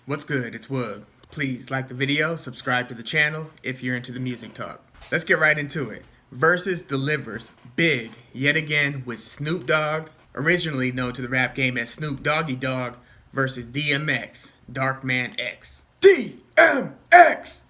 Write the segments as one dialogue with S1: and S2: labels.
S1: What's good? It's Woog. Please like the video, subscribe to the channel if you're into the music talk. Let's get right into it. Verzuz delivers big yet again with Snoop Dogg, originally known to the rap game as Snoop Doggy Dogg, versus DMX, Darkman X. DMX!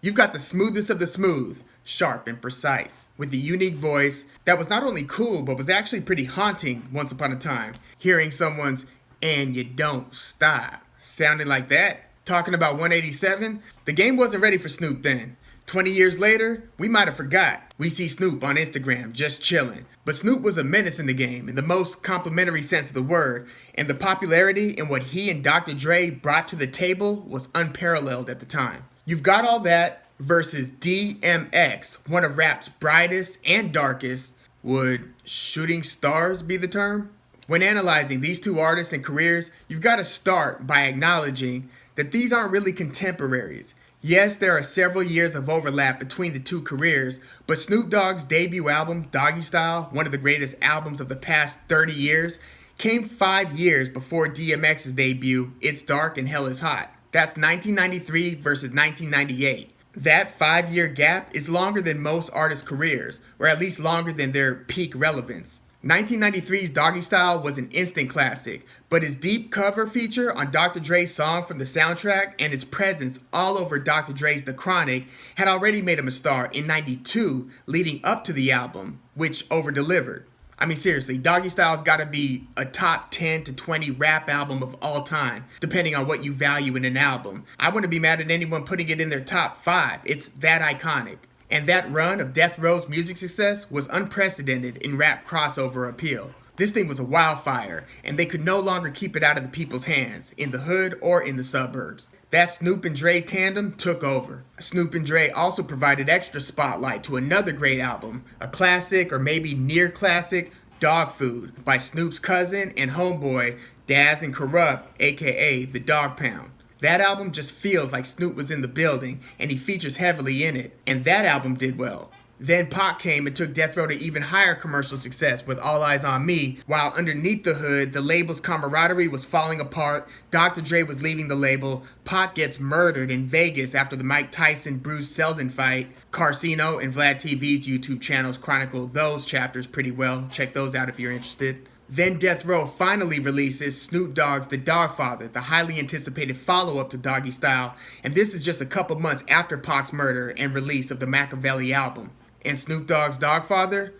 S1: You've got the smoothest of the smooth, sharp and precise, with a unique voice that was not only cool but was actually pretty haunting once upon a time. Hearing someone's "and you don't stop" sounding like that, talking about 187, the game wasn't ready for Snoop then. 20 years later, we might have forgot. We see Snoop on Instagram just chilling. But Snoop was a menace in the game in the most complimentary sense of the word, and the popularity in what he and Dr. Dre brought to the table was unparalleled at the time. You've got all that versus DMX, one of rap's brightest and darkest. Would shooting stars be the term? When analyzing these two artists and careers, you've got to start by acknowledging that these aren't really contemporaries. Yes, there are several years of overlap between the two careers, but Snoop Dogg's debut album, Doggystyle, one of the greatest albums of the past 30 years, came 5 years before DMX's debut, It's Dark and Hell is Hot. That's 1993 versus 1998. That 5-year gap is longer than most artists' careers, or at least longer than their peak relevance. 1993's Doggystyle was an instant classic, but his deep cover feature on Dr. Dre's song from the soundtrack and his presence all over Dr. Dre's The Chronic had already made him a star in '92 leading up to the album, which over-delivered. I mean, seriously, Doggystyle's gotta be a top 10 to 20 rap album of all time, depending on what you value in an album. I wouldn't be mad at anyone putting it in their top 5. It's that iconic. And that run of Death Row's music success was unprecedented in rap crossover appeal. This thing was a wildfire, and they could no longer keep it out of the people's hands, in the hood or in the suburbs. That Snoop and Dre tandem took over. Snoop and Dre also provided extra spotlight to another great album, a classic or maybe near classic, Dog Food, by Snoop's cousin and homeboy, Daz and Corrupt, aka The Dog Pound. That album just feels like Snoop was in the building, and he features heavily in it, and that album did well. Then Pac came and took Death Row to even higher commercial success with All Eyes on Me, while underneath the hood, the label's camaraderie was falling apart, Dr. Dre was leaving the label, Pac gets murdered in Vegas after the Mike Tyson-Bruce Seldon fight. Carcino and Vlad TV's YouTube channels chronicle those chapters pretty well. Check those out if you're interested. Then Death Row finally releases Snoop Dogg's The Dogfather, the highly anticipated follow-up to Doggystyle, and this is just a couple months after Pac's murder and release of the Machiavelli album. And Snoop Dogg's Dogfather?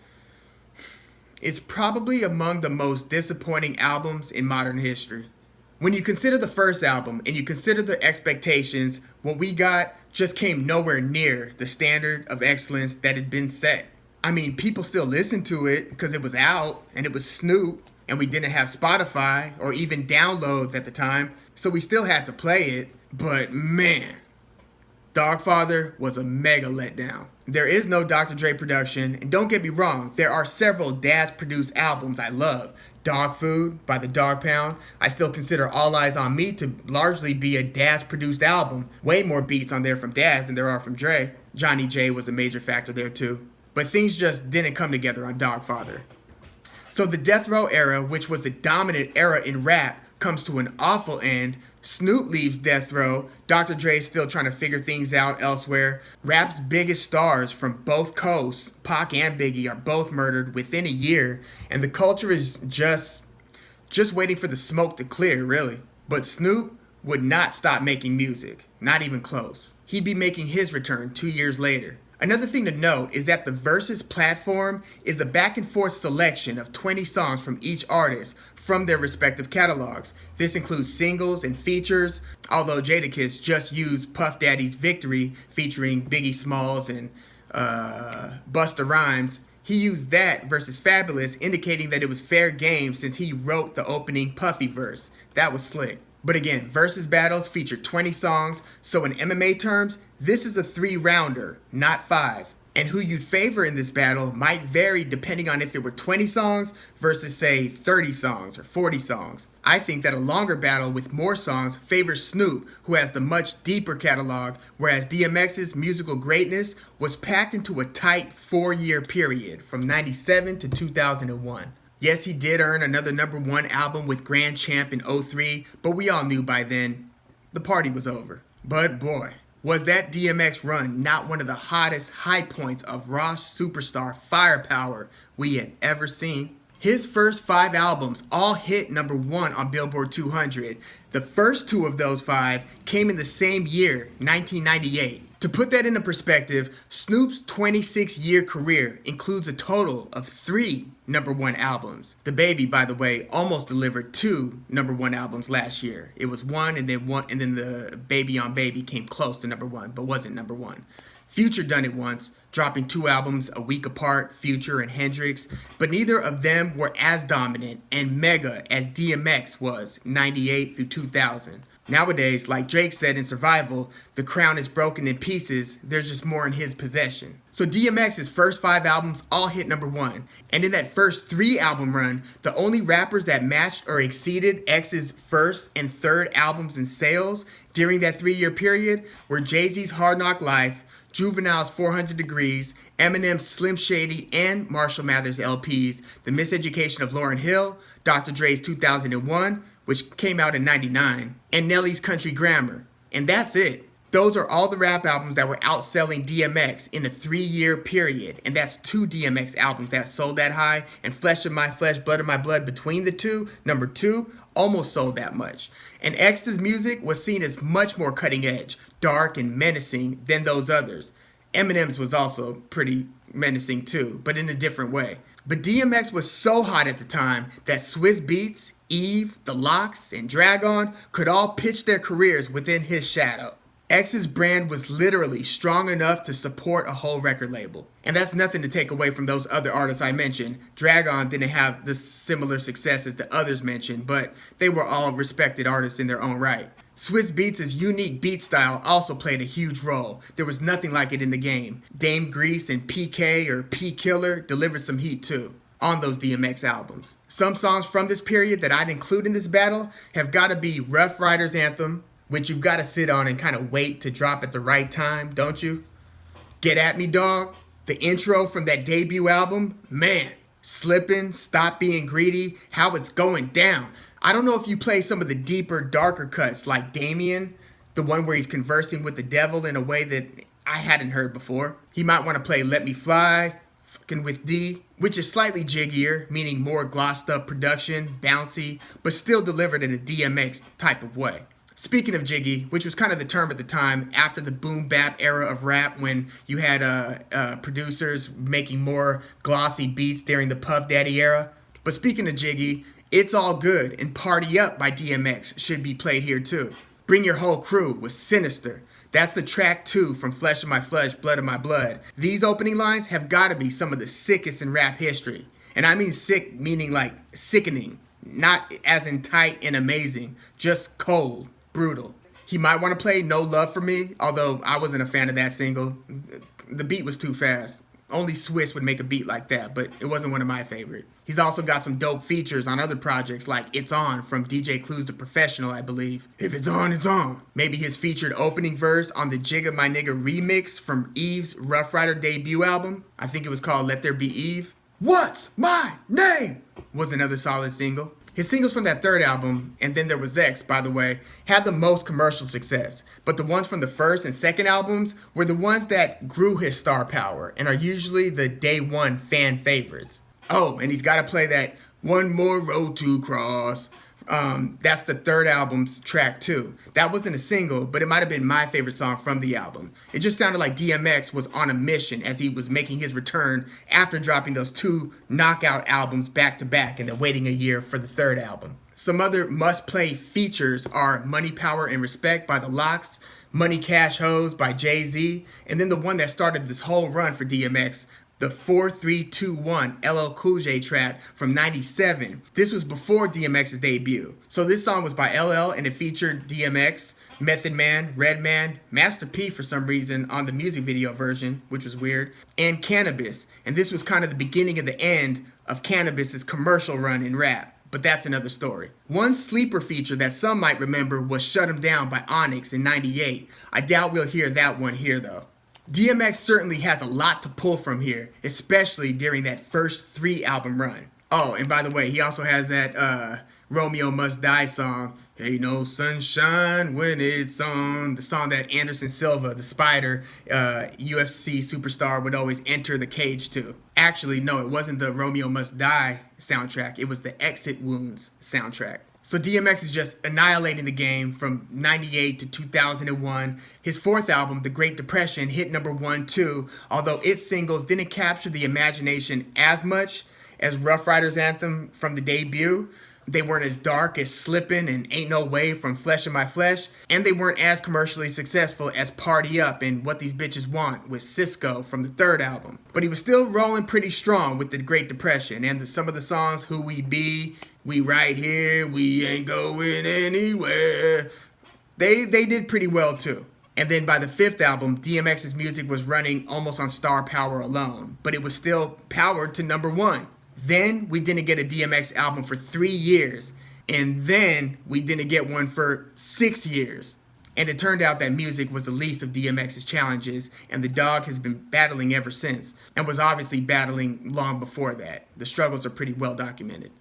S1: It's probably among the most disappointing albums in modern history. When you consider the first album and you consider the expectations, what we got just came nowhere near the standard of excellence that had been set. I mean, people still listened to it because it was out and it was Snoop, and we didn't have Spotify or even downloads at the time, so we still had to play it. But man, Dogfather was a mega letdown. There is no Dr. Dre production, and don't get me wrong, there are several Daz-produced albums I love. Dog Food by the Dog Pound. I still consider All Eyes on Me to largely be a Daz-produced album. Way more beats on there from Daz than there are from Dre. Johnny J was a major factor there too. But things just didn't come together on Dogfather. So the Death Row era, which was the dominant era in rap, comes to an awful end. Snoop leaves Death Row. Dr. Dre's still trying to figure things out elsewhere. Rap's biggest stars from both coasts, Pac and Biggie, are both murdered within a year. And the culture is just waiting for the smoke to clear, really. But Snoop would not stop making music. Not even close. He'd be making his return 2 years later. Another thing to note is that the Verzuz platform is a back and forth selection of 20 songs from each artist from their respective catalogs. This includes singles and features, although Jadakiss just used Puff Daddy's Victory featuring Biggie Smalls and Busta Rhymes. He used that versus Fabulous, indicating that it was fair game since he wrote the opening Puffy verse. That was slick. But again, Verzuz battles feature 20 songs, so in MMA terms, this is a 3-rounder, not 5. And who you'd favor in this battle might vary depending on if it were 20 songs versus, say, 30 songs or 40 songs. I think that a longer battle with more songs favors Snoop, who has the much deeper catalog, whereas DMX's musical greatness was packed into a tight 4-year period from '97 to 2001. Yes, he did earn another #1 album with Grand Champ in '03, but we all knew by then the party was over. But boy, was that DMX run not one of the hottest high points of raw superstar firepower we had ever seen. His first 5 albums all hit #1 on Billboard 200. The first 2 of those 5 came in the same year, 1998. To put that into perspective, Snoop's 26-year career includes a total of 3 #1 albums. The Baby, by the way, almost delivered 2 #1 albums last year. It was one, and then the Baby on Baby came close to #1, but wasn't #1. Future done it once, dropping 2 albums a week apart, Future and Hendrix, but neither of them were as dominant and mega as DMX was 98 through 2000. Nowadays, like Drake said in Survival, the crown is broken in pieces, there's just more in his possession. So DMX's first 5 albums all hit #1, and in that first 3 album run, the only rappers that matched or exceeded X's first and third albums in sales during that 3-year period were Jay-Z's Hard Knock Life, Juvenile's 400 Degrees, Eminem's Slim Shady and Marshall Mathers LPs, The Miseducation of Lauryn Hill, Dr. Dre's 2001, which came out in '99, and Nelly's Country Grammar. And that's it. Those are all the rap albums that were outselling DMX in a 3-year period, and that's 2 DMX albums that sold that high, and Flesh of My Flesh, Blood of My Blood between the two, #2, almost sold that much. And X's music was seen as much more cutting edge, dark and menacing than those others. Eminem's was also pretty menacing too, but in a different way. But DMX was so hot at the time that Swizz Beatz, Eve, The Lox, and Dragon could all pitch their careers within his shadow. X's brand was literally strong enough to support a whole record label. And that's nothing to take away from those other artists I mentioned. Dragon didn't have the similar success as the others mentioned, but they were all respected artists in their own right. Swizz Beatz' unique beat style also played a huge role. There was nothing like it in the game. Dame Grease and PK or P Killer delivered some heat too on those DMX albums. Some songs from this period that I'd include in this battle have got to be Rough Riders Anthem, which you've got to sit on and kind of wait to drop at the right time, don't you? Get At Me Dog, the intro from that debut album, man, Slippin', Stop Being Greedy, How It's Going Down. I don't know if you play some of the deeper, darker cuts like Damien, the one where he's conversing with the devil in a way that I hadn't heard before. He might want to play Let Me Fly, Fucking With D, which is slightly jiggier, meaning more glossed up production, bouncy, but still delivered in a DMX type of way. Speaking of jiggy, which was kind of the term at the time after the boom bap era of rap when you had producers making more glossy beats during the Puff Daddy era. But speaking of jiggy, It's All Good and Party Up by DMX should be played here too. Bring Your Whole Crew was Sinister. That's the track 2 from Flesh of My Flesh, Blood of My Blood. These opening lines have got to be some of the sickest in rap history. And I mean sick meaning like sickening, not as in tight and amazing, just cold, brutal. He might want to play No Love For Me, although I wasn't a fan of that single. The beat was too fast. Only Swizz would make a beat like that, but it wasn't one of my favorite. He's also got some dope features on other projects like It's On from DJ Clue's The Professional, I believe. If it's on, it's on. Maybe his featured opening verse on the Jigga My Nigga remix from Eve's Rough Rider debut album. I think it was called Let There Be Eve. What's My Name? Was another solid single. His singles from that third album, and then there was X, by the way, had the most commercial success. But the ones from the first and second albums were the ones that grew his star power and are usually the day one fan favorites. Oh, and he's got to play that One More Road to Cross. That's the third album's track 2. That wasn't a single, but it might have been my favorite song from the album. It just sounded like DMX was on a mission as he was making his return after dropping those 2 knockout albums back to back and then waiting a year for the third album. Some other must-play features are Money, Power, and Respect by The Lox, Money, Cash, Hoes by Jay-Z, and then the one that started this whole run for DMX, the 4321 LL Cool J track from '97. This was before DMX's debut. So this song was by LL and it featured DMX, Method Man, Redman, Master P for some reason on the music video version, which was weird, and Cannabis. And this was kind of the beginning of the end of Cannabis's commercial run in rap. But that's another story. One sleeper feature that some might remember was Shut 'Em Down by Onyx in '98. I doubt we'll hear that one here though. DMX certainly has a lot to pull from here, especially during that first 3 album run. Oh, and by the way, he also has that Romeo Must Die song. Ain't no sunshine when it's on. The song that Anderson Silva, the Spider, UFC superstar, would always enter the cage to. Actually, no, it wasn't the Romeo Must Die soundtrack. It was the Exit Wounds soundtrack. So DMX is just annihilating the game from 98 to 2001. His fourth album, The Great Depression, hit number 1 too, although its singles didn't capture the imagination as much as Rough Riders Anthem from the debut. They weren't as dark as Slippin' and Ain't No Way from Flesh of My Flesh, and they weren't as commercially successful as Party Up and What These Bitches Want with Cisco from the third album. But he was still rolling pretty strong with the Great Depression, and some of the songs, Who We Be, We Right Here, We Ain't Going Anywhere, they did pretty well too. And then by the fifth album, DMX's music was running almost on star power alone, but it was still powered to number 1. Then we didn't get a DMX album for 3 years, and then we didn't get one for 6 years. And it turned out that music was the least of DMX's challenges, and the dog has been battling ever since, and was obviously battling long before that. The struggles are pretty well documented.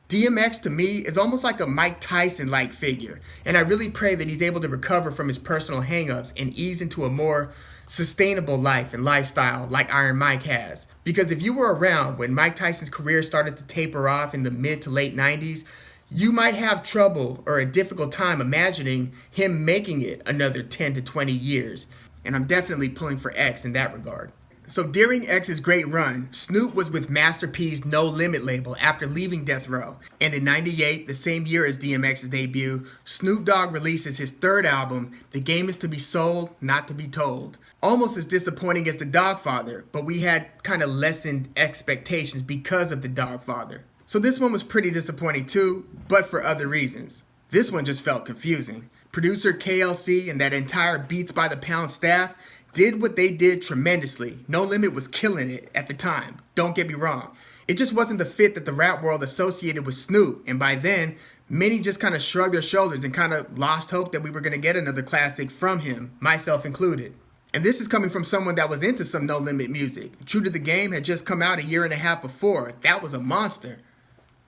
S1: DMX to me is almost like a Mike Tyson-like figure, and I really pray that he's able to recover from his personal hang-ups and ease into a more sustainable life and lifestyle like Iron Mike has. Because if you were around when Mike Tyson's career started to taper off in the mid to late 90s, you might have trouble or a difficult time imagining him making it another 10 to 20 years. And I'm definitely pulling for X in that regard. So during X's great run, Snoop was with Master P's No Limit label after leaving Death Row. And in 98, the same year as DMX's debut, Snoop Dogg releases his third album, The Game Is To Be Sold, Not To Be Told. Almost as disappointing as The Dogfather, but we had kind of lessened expectations because of The Dogfather. So this one was pretty disappointing too, but for other reasons. This one just felt confusing. Producer KLC and that entire Beats by the Pound staff did what they did tremendously. No Limit was killing it at the time, don't get me wrong. It just wasn't the fit that the rap world associated with Snoop, and by then, many just kind of shrugged their shoulders and kind of lost hope that we were going to get another classic from him, myself included. And this is coming from someone that was into some No Limit music. True to the Game had just come out a year and a half before. That was a monster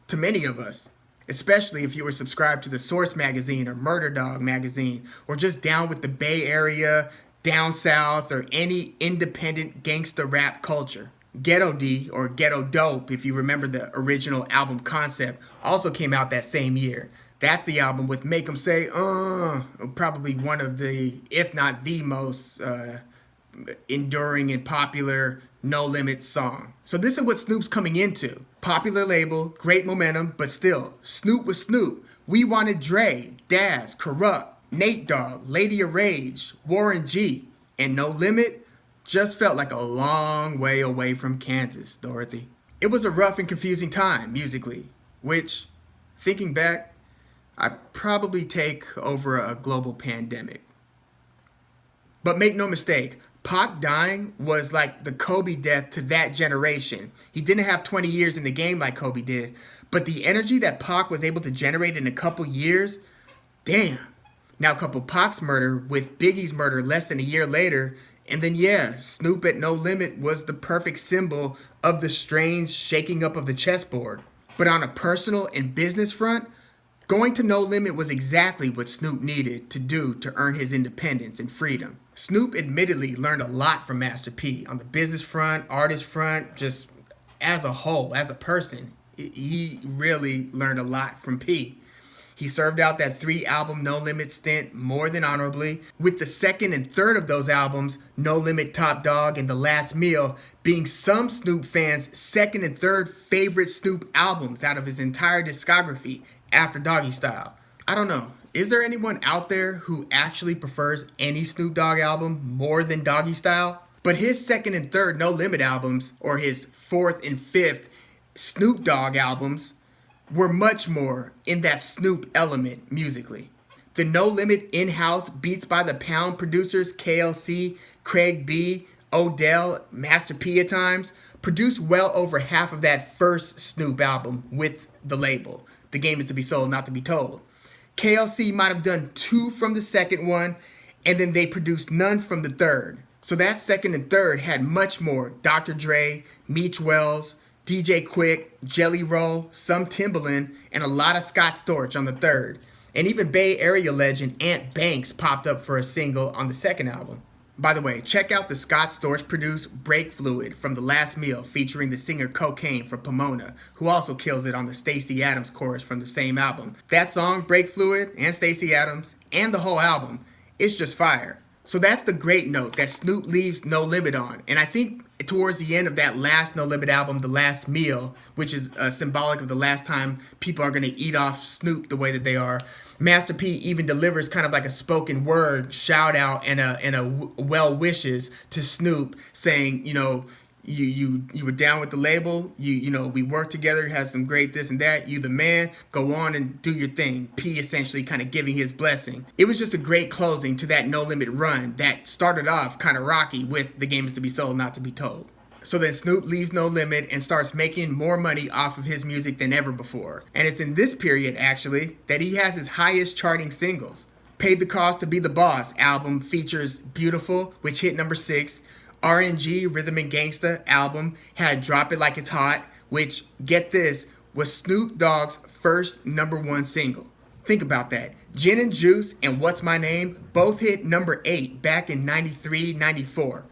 S1: to many of us, especially if you were subscribed to the Source magazine or Murder Dog magazine, or just down with the Bay Area, down south, or any independent gangsta rap culture. Ghetto D, or Ghetto Dope, if you remember the original album concept, also came out that same year. That's the album with Make 'Em Say, probably one of the, if not the most enduring and popular No Limit song. So this is what Snoop's coming into. Popular label, great momentum, but still, Snoop was Snoop. We wanted Dre, Daz, Corrupt, Nate Dogg, Lady of Rage, Warren G, and No Limit just felt like a long way away from Kansas, Dorothy. It was a rough and confusing time musically, which, thinking back, I'd probably take over a global pandemic. But make no mistake, Pac dying was like the Kobe death to that generation. He didn't have 20 years in the game like Kobe did, but the energy that Pac was able to generate in a couple years, damn. Now couple Pac's murder with Biggie's murder less than a year later, and then yeah, Snoop at No Limit was the perfect symbol of the strange shaking up of the chessboard. But on a personal and business front, going to No Limit was exactly what Snoop needed to do to earn his independence and freedom. Snoop admittedly learned a lot from Master P on the business front, artist front, just as a whole, as a person. He really learned a lot from P. He served out that 3-album No Limit stint more than honorably, with the second and third of those albums, No Limit, Top Dog, and The Last Meal, being some Snoop fans' second and third favorite Snoop albums out of his entire discography after Doggystyle. I don't know, is there anyone out there who actually prefers any Snoop Dogg album more than Doggystyle? But his second and third No Limit albums, or his fourth and fifth Snoop Dogg albums, were much more in that Snoop element musically. The No Limit in-house Beats by the Pound producers KLC, Craig B, Odell, Master P at times, produced well over half of that first Snoop album with the label. The Game Is To Be Sold, Not To Be Told. KLC might have done 2 from the second one, and then they produced none from the third. So that second and third had much more Dr. Dre, Meech Wells, DJ Quick, Jelly Roll, some Timbaland, and a lot of Scott Storch on the third. And even Bay Area legend Ant Banks popped up for a single on the second album. By the way, check out the Scott Storch-produced Break Fluid from The Last Meal featuring the singer Cocaine from Pomona, who also kills it on the Stacey Adams chorus from the same album. That song, Break Fluid, and Stacey Adams, and the whole album, it's just fire. So that's the great note that Snoop leaves No Limit on. And I think towards the end of that last No Limit album, The Last Meal, which is symbolic of the last time people are going to eat off Snoop the way that they are, Master P even delivers kind of like a spoken word shout out and a well wishes to Snoop, saying, you know, you were down with the label, you know, we worked together, had some great this and that, you the man, go on and do your thing. P essentially kind of giving his blessing. It was just a great closing to that No Limit run that started off kind of rocky with The Game Is To Be Sold, Not To Be Told. So then Snoop leaves No Limit and starts making more money off of his music than ever before. And it's in this period, actually, that he has his highest charting singles. Paid the Cost to Be the Boss album features Beautiful, which hit number 6. RNG, Rhythm and Gangsta album had Drop It Like It's Hot, which, get this, was Snoop Dogg's first #1 single. Think about that. Gin and Juice and What's My Name both hit number 8 back in 93, 94.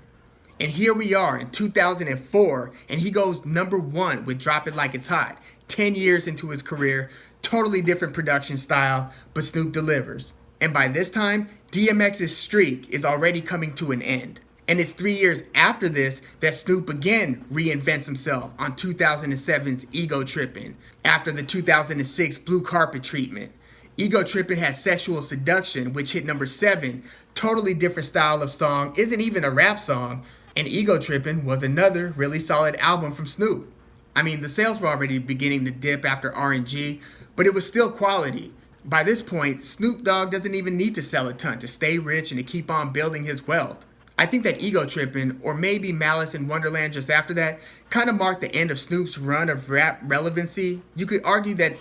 S1: And here we are in 2004, and he goes #1 with Drop It Like It's Hot. 10 years into his career, totally different production style, but Snoop delivers. And by this time, DMX's streak is already coming to an end. And it's 3 years after this that Snoop again reinvents himself on 2007's Ego Trippin', after the 2006 Blue Carpet treatment. Ego Trippin' has Sexual Seduction, which hit number 7, totally different style of song, isn't even a rap song, and Ego Trippin' was another really solid album from Snoop. I mean, the sales were already beginning to dip after RNG, but it was still quality. By this point, Snoop Dogg doesn't even need to sell a ton to stay rich and to keep on building his wealth. I think that Ego Trippin', or maybe Malice in Wonderland just after that, kind of marked the end of Snoop's run of rap relevancy. You could argue that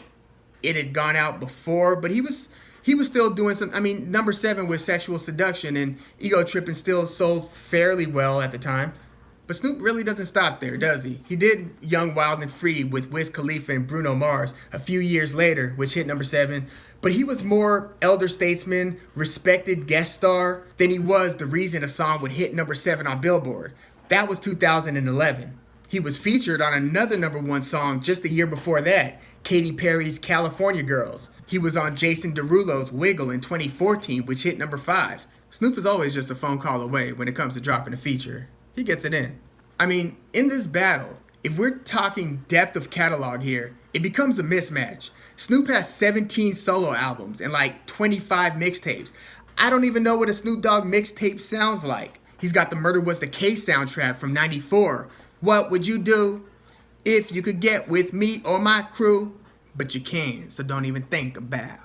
S1: it had gone out before, but he was still doing some, I mean, number 7 was Sexual Seduction, and Ego Trippin' still sold fairly well at the time. But Snoop really doesn't stop there, does he? He did Young, Wild, and Free with Wiz Khalifa and Bruno Mars a few years later, which hit number 7. But he was more elder statesman, respected guest star than he was the reason a song would hit number 7 on Billboard. That was 2011. He was featured on another #1 song just the year before that, Katy Perry's California Girls. He was on Jason Derulo's Wiggle in 2014, which hit number 5. Snoop is always just a phone call away when it comes to dropping a feature. He gets it in. I mean, in this battle, if we're talking depth of catalog here, it becomes a mismatch. Snoop has 17 solo albums and like 25 mixtapes. I don't even know what a Snoop Dogg mixtape sounds like. He's got the Murder Was the Case soundtrack from 94. What would you do if you could get with me or my crew? But you can, so don't even think about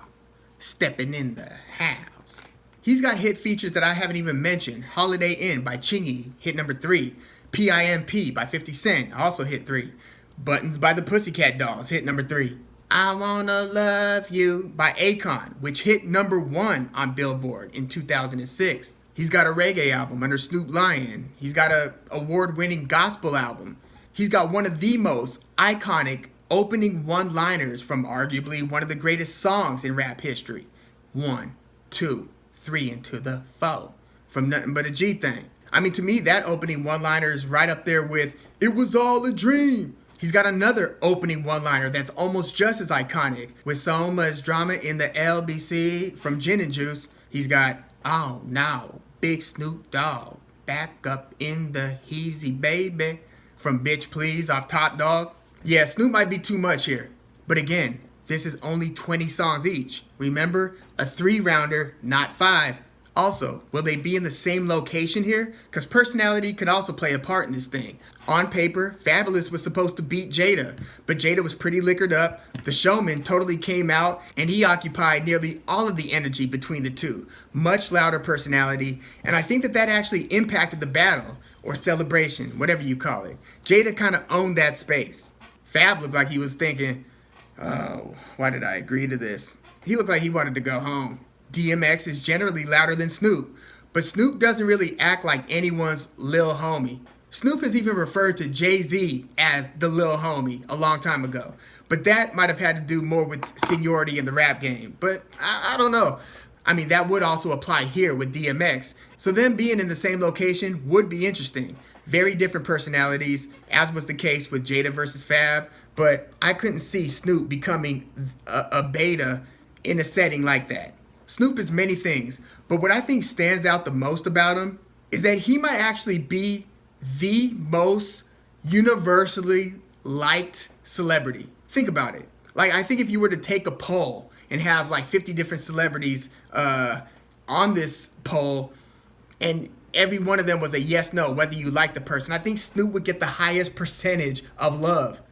S1: stepping in the house. He's got hit features that I haven't even mentioned. Holiday Inn by Chingy hit number 3. PIMP by 50 Cent also hit 3. Buttons by the Pussycat Dolls hit number 3. I Wanna Love You by Akon, which hit number 1 on Billboard in 2006. He's got a reggae album under Snoop Lion. He's got a award-winning gospel album. He's got one of the most iconic opening one-liners from arguably one of the greatest songs in rap history. 1, 2, 3 into the 4 from Nothing But a G Thing. I mean, to me, that opening one-liner is right up there with It Was All a Dream. He's got another opening one-liner that's almost just as iconic with So Much Drama in the LBC from Gin and Juice. He's got Oh Now, Big Snoop Dogg, back up in the Heezy Baby from Bitch Please off Top Dog. Yeah, Snoop might be too much here. But again, this is only 20 songs each. Remember, a 3-rounder, not 5. Also, will they be in the same location here? Because personality could also play a part in this thing. On paper, Fabulous was supposed to beat Jada, but Jada was pretty liquored up. The Showman totally came out, and he occupied nearly all of the energy between the two. Much louder personality, and I think that actually impacted the battle, or celebration, whatever you call it. Jada kind of owned that space. Fab looked like he was thinking, oh, why did I agree to this? He looked like he wanted to go home. DMX is generally louder than Snoop, but Snoop doesn't really act like anyone's lil homie. Snoop has even referred to Jay-Z as the lil homie a long time ago. But that might have had to do more with seniority in the rap game. But I don't know. I mean, that would also apply here with DMX. So them being in the same location would be interesting. Very different personalities, as was the case with Jada versus Fab. But I couldn't see Snoop becoming a beta in a setting like that. Snoop is many things, but what I think stands out the most about him is that he might actually be the most universally liked celebrity. Think about it. Like, I think if you were to take a poll and have like 50 different celebrities on this poll, and every one of them was a yes, no, whether you like the person, I think Snoop would get the highest percentage of love.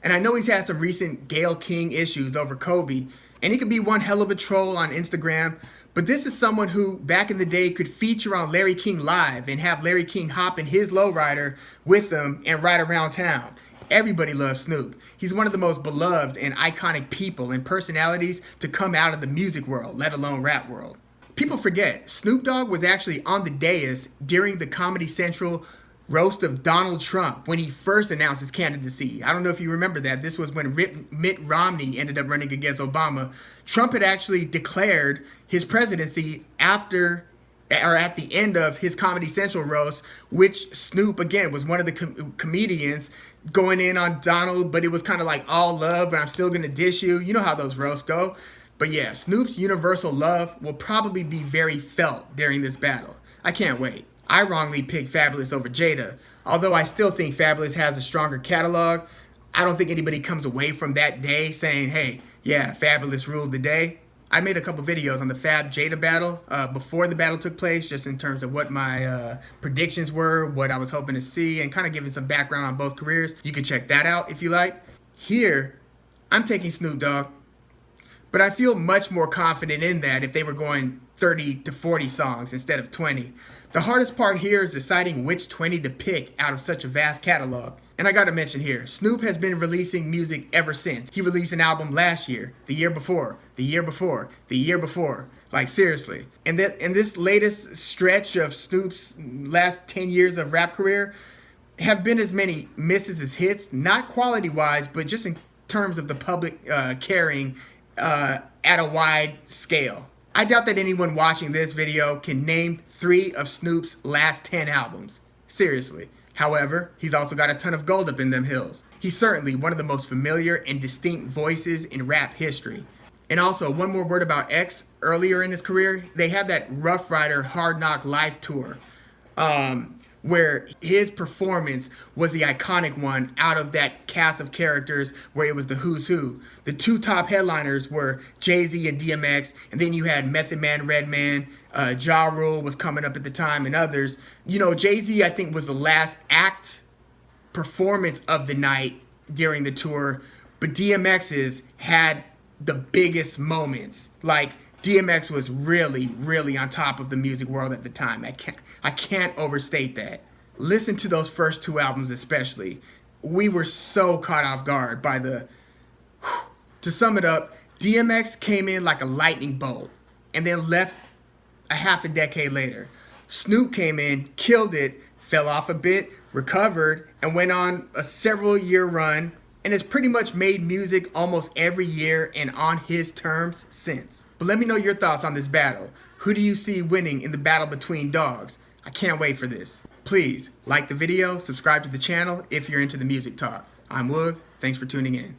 S1: And I know he's had some recent Gayle King issues over Kobe, and he could be one hell of a troll on Instagram, but this is someone who back in the day could feature on Larry King Live and have Larry King hop in his lowrider with them and ride around town. Everybody loves Snoop. He's one of the most beloved and iconic people and personalities to come out of the music world, let alone rap world. People forget, Snoop Dogg was actually on the dais during the Comedy Central roast of Donald Trump when he first announced his candidacy. I don't know if you remember that. This was when Mitt Romney ended up running against Obama. Trump had actually declared his presidency after or at the end of his Comedy Central roast, which Snoop, again, was one of the comedians going in on Donald, but it was kind of like all love, but I'm still going to dish you. You know how those roasts go. But yeah, Snoop's universal love will probably be very felt during this battle. I can't wait. I wrongly picked Fabulous over Jada. Although I still think Fabulous has a stronger catalog, I don't think anybody comes away from that day saying, hey, yeah, Fabulous ruled the day. I made a couple videos on the Fab-Jada battle before the battle took place, just in terms of what my predictions were, what I was hoping to see, and kind of giving some background on both careers. You can check that out if you like. Here, I'm taking Snoop Dogg, but I feel much more confident in that if they were going 30 to 40 songs instead of 20. The hardest part here is deciding which 20 to pick out of such a vast catalog. And I gotta mention here, Snoop has been releasing music ever since. He released an album last year, the year before, the year before, the year before. Like, seriously. And this latest stretch of Snoop's last 10 years of rap career have been as many misses as hits, not quality-wise, but just in terms of the public caring at a wide scale. I doubt that anyone watching this video can name 3 of Snoop's last 10 albums. Seriously. However, he's also got a ton of gold up in them hills. He's certainly one of the most familiar and distinct voices in rap history. And also, one more word about X. Earlier in his career, they had that Rough Rider Hard Knock Life tour, where his performance was the iconic one out of that cast of characters where it was the who's who. The 2 top headliners were Jay-Z and DMX, and then you had Method Man, Redman, Ja Rule was coming up at the time, and others. You know, Jay-Z, I think, was the last act performance of the night during the tour, but DMX's had the biggest moments. Like, DMX was really, really on top of the music world at the time. I can't overstate that. Listen to those first 2 albums especially. We were so caught off guard by the... To sum it up, DMX came in like a lightning bolt and then left a half a decade later. Snoop came in, killed it, fell off a bit, recovered, and went on a several-year run, and has pretty much made music almost every year and on his terms since. But let me know your thoughts on this battle. Who do you see winning in the battle between dogs? I can't wait for this. Please like the video, subscribe to the channel if you're into the music talk. I'm Woog. Thanks for tuning in.